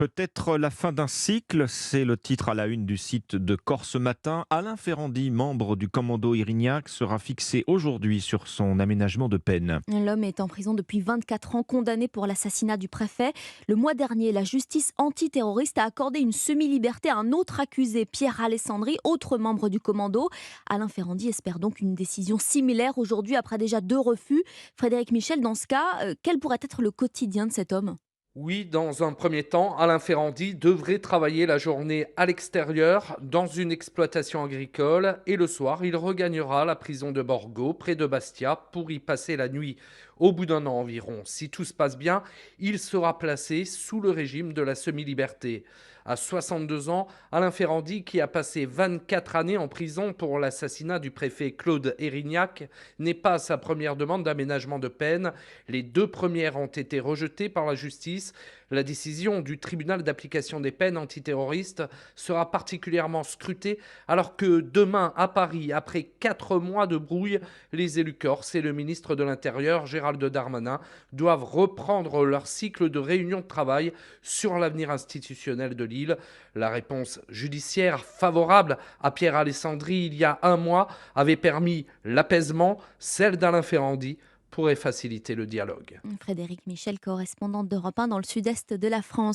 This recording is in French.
Peut-être la fin d'un cycle, c'est le titre à la une du site de Corse Matin. Alain Ferrandi, membre du commando Irignac, sera fixé aujourd'hui sur son aménagement de peine. L'homme est en prison depuis 24 ans, condamné pour l'assassinat du préfet. Le mois dernier, la justice antiterroriste a accordé une semi-liberté à un autre accusé, Pierre Alessandri, autre membre du commando. Alain Ferrandi espère donc une décision similaire aujourd'hui après déjà 2 refus. Frédéric Michel, dans ce cas, quel pourrait être le quotidien de cet homme? Oui, dans un premier temps, Alain Ferrandi devrait travailler la journée à l'extérieur dans une exploitation agricole et le soir, il regagnera la prison de Borgo, près de Bastia, pour y passer la nuit. Au bout d'un an environ, si tout se passe bien, il sera placé sous le régime de la semi-liberté. À 62 ans, Alain Ferrandi, qui a passé 24 années en prison pour l'assassinat du préfet Claude Érignac, n'est pas à sa première demande d'aménagement de peine. Les deux premières ont été rejetées par la justice. La décision du tribunal d'application des peines antiterroristes sera particulièrement scrutée alors que demain à Paris, après 4 mois de brouille, les élus corses et le ministre de l'Intérieur, Gérald Darmanin, doivent reprendre leur cycle de réunions de travail sur l'avenir institutionnel de l'île. La réponse judiciaire favorable à Pierre Alessandri il y a un mois avait permis l'apaisement. Celle d'Alain Ferrandi pourrait faciliter le dialogue. Frédéric Michel, correspondante d'Europe 1 dans le sud-est de la France.